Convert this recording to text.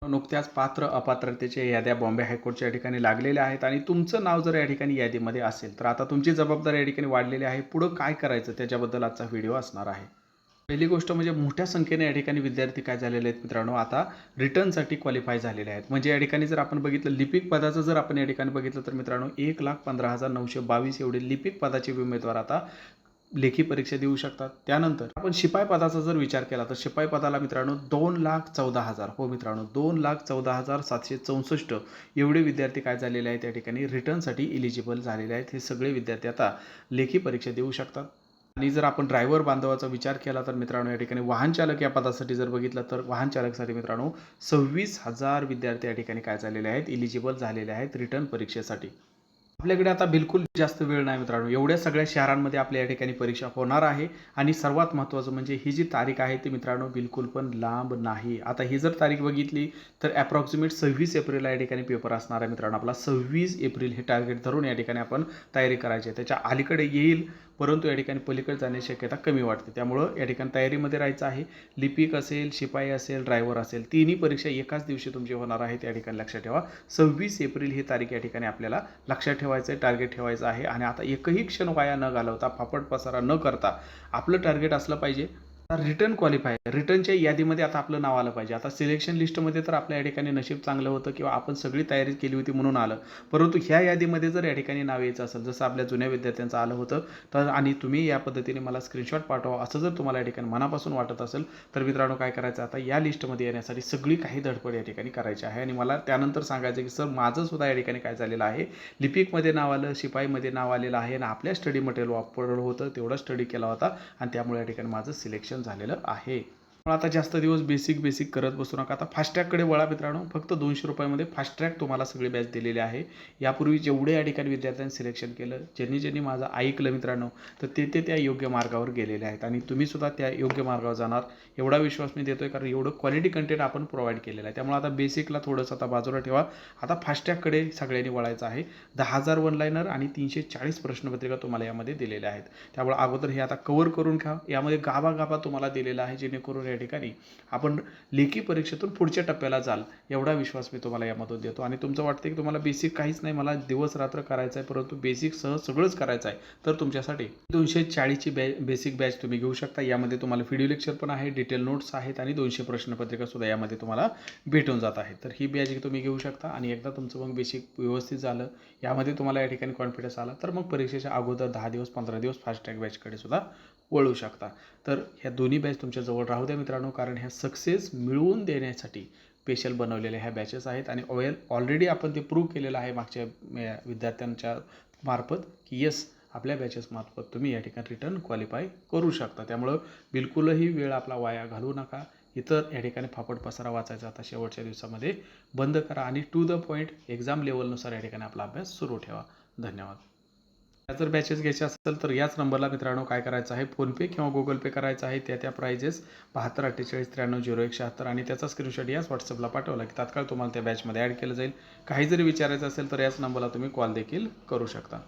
नुकत्याच पात्र अपात्रतेच्या याद्या बॉम्बे हायकोर्टच्या या ठिकाणी लागलेल्या आहेत आणि तुमचं नाव जर या ठिकाणी यादीमध्ये असेल तर आता तुमची जबाबदारी या ठिकाणी वाढलेली आहे. पुढं काय करायचं त्याच्याबद्दल आजचा व्हिडिओ असणार आहे. पहिली गोष्ट म्हणजे मोठ्या संख्येने या ठिकाणी विद्यार्थी काय झालेले आहेत मित्रांनो, आता रिटर्नसाठी क्वालिफाय झालेले आहेत. म्हणजे या ठिकाणी जर आपण बघितलं लिपिक पदाचं जर आपण या ठिकाणी बघितलं तर मित्रांनो 1,15,922 एवढे लिपिक पदाचे उमेदवार आता लेखी परीक्षा देऊ शकतात. त्यानंतर आपण शिपाई पदाचा जर विचार केला तर शिपाई पदाला मित्रांनो 2,14,000 हो मित्रांनो 2,14,764 एवढे विद्यार्थी काय झालेले आहेत या ठिकाणी रिटर्नसाठी इलिजिबल झालेले आहेत. हे सगळे विद्यार्थी आता लेखी परीक्षा देऊ शकतात. आणि जर आपण ड्रायव्हर बांधवाचा विचार केला तर मित्रांनो या ठिकाणी वाहन चालक या पदासाठी जर बघितलं तर वाहन चालकसाठी मित्रांनो 26,000 विद्यार्थी या ठिकाणी काय झालेले आहेत इलिजिबल झालेले आहेत रिटर्न परीक्षेसाठी. आपल्याकडे आता बिलकुल जास्त वेळ नाही मित्रांनो. एवढ्या सगळ्या शहरांमध्ये आपल्या या ठिकाणी परीक्षा होणार आहे आणि सर्वात महत्त्वाचं म्हणजे ही जी तारीख आहे ती मित्रांनो बिलकुल पण लांब नाही. आता ही जर तारीख बघितली तर ॲप्रॉक्सिमेट 26 एप्रिलला या ठिकाणी पेपर असणार आहे मित्रांनो. आपला 26 एप्रिल हे टार्गेट धरून या ठिकाणी आपण तयारी करायची आहे. त्याच्या अलीकडे येईल परंतु या ठिकाणी पलीकडे जाण्याची शक्यता कमी वाटते. त्यामुळं या ठिकाणी तयारीमध्ये राहायचं आहे. लिपिक असेल, शिपाई असेल, ड्रायव्हर असेल, तिन्ही परीक्षा एकाच दिवशी तुमची होणार आहेत. या ठिकाणी लक्षात ठेवा 26 एप्रिल ही तारीख या ठिकाणी आपल्याला लक्षात ठेवायचं आहे, टार्गेट ठेवायचं आहे. आणि आता एकही क्षण वाया न घालवता फापट पसारा न करता आपलं टार्गेट असलं पाहिजे रिटर्न क्वालिफाय रिटर्नच्या यादीमध्ये आता आपलं नाव आलं पाहिजे. आता सिलेक्शन लिस्टमध्ये तर आपल्या या ठिकाणी नशीब चांगलं होतं किंवा आपण सगळी तयारी केली होती म्हणून आलं. परंतु ह्या यादीमध्ये जर या ठिकाणी नाव यायचं असेल जसं आपल्या जुन्या विद्यार्थ्यांचं आलं होतं तर आणि तुम्ही या पद्धतीने मला स्क्रीनशॉट पाठवा असं जर तुम्हाला या ठिकाणी मनापासून वाटत असेल तर मित्रांनो काय करायचं आता या लिस्टमध्ये येण्यासाठी सगळी काही धडपड या ठिकाणी करायची आहे. आणि मला त्यानंतर सांगायचं की सर माझं सुद्धा या ठिकाणी काय झालेलं आहे लिपिकमध्ये नाव आलं, शिपाईमध्ये नाव आलेलं आहे आणि आपल्या स्टडी मटेरियल वापरलं होतं तेवढा स्टडी केला होता आणि त्यामुळे या ठिकाणी माझं सिलेक्शन झालेलं आहे. पण आता जास्त दिवस बेसिक करत बसू नका. आता फास्ट्रॅगकडे वळा मित्रांनो. फक्त 200 रुपयामध्ये फास्ट्रॅग तुम्हाला सगळे बॅच दिलेले आहे. यापूर्वी जेवढे या ठिकाणी विद्यार्थ्यांनी सिलेक्शन केलं ज्यांनी माझं ऐकलं मित्रांनो तर ते त्या योग्य मार्गावर गेलेले आहेत आणि तुम्ही सुद्धा त्या योग्य मार्गावर जाणार एवढा विश्वास मी देतोय कारण एवढं क्वालिटी कंटेंट आपण प्रोव्हाइड केलेलं आहे. त्यामुळे आता बेसिकला थोडंसं आता बाजूला ठेवा. आता फास्ट्रॅगकडे सगळ्यांनी वळायचं आहे. 10,000 वन लाईनर आणि 340 प्रश्नपत्रिका तुम्हाला यामध्ये दिलेल्या आहेत. त्यामुळे अगोदर हे आता कव्हर करून घ्या. यामध्ये गाभा तुम्हाला दिलेला आहे जेणेकरून या ठिकाणी आपण लेखी परीक्षेतून पुढच्या टप्प्याला जाल एवढा विश्वास मी तुम्हाला यामधून देतो. आणि तुमचं वाटतं की तुम्हाला बेसिक काहीच नाही मला दिवस रात्र करायचं आहे परंतु बेसिक सह सगळंच करायचं आहे तर तुमच्यासाठी 240ची बेसिक बॅच तुम्ही घेऊ शकता. यामध्ये तुम्हाला व्हिडिओ लेक्चर पण आहे, डिटेल नोट्स आहेत आणि 200 प्रश्नपत्रिका सुद्धा यामध्ये तुम्हाला भेटून जात आहे. तर ही बॅच तुम्ही घेऊ शकता आणि एकदा तुमचं मग बेसिक व्यवस्थित झालं यामध्ये तुम्हाला या ठिकाणी कॉन्फिडन्स आला तर मग परीक्षेच्या अगोदर 10 दिवस 15 दिवस फास्ट्रॅग बॅचकडे सुद्धा वळू शकता. तर ह्या दोन्ही बॅच तुमच्या जवळ राहू द्या मित्रांनो कारण ह्या सक्सेस मिळवून देण्यासाठी स्पेशल बनवलेल्या ह्या बॅचेस आहेत आणि ऑलरेडी आपण ते प्रूव्ह केलेलं आहे मागच्या विद्यार्थ्यांच्या मार्फत की येस आपल्या बॅचेस मार्फत तुम्ही या ठिकाणी रिटर्न क्वालिफाय करू शकता. त्यामुळं बिलकुलही वेळ आपला वाया घालवू नका. इतर या ठिकाणी फापट पसारा वाचायचा आता शेवटच्या दिवसामध्ये बंद करा आणि टू द पॉईंट एक्झाम लेवलनुसार या ठिकाणी आपला अभ्यास सुरू ठेवा. धन्यवाद. जर बॅचेस घ्यायचे असेल तर याच नंबरला मित्रांनो काय करायचं आहे फोनपे किंवा गुगल पे करायचं आहे. त्या प्राइजेस 7248930176 आणि त्याचा स्क्रीनशॉट याच व्हॉट्सअपला पाठवला की तात्काळ तुम्हाला त्या बॅचमध्ये ॲड केलं जाईल. काही जरी विचारायचं असेल तर याच नंबरला तुम्ही कॉल देखील करू शकता.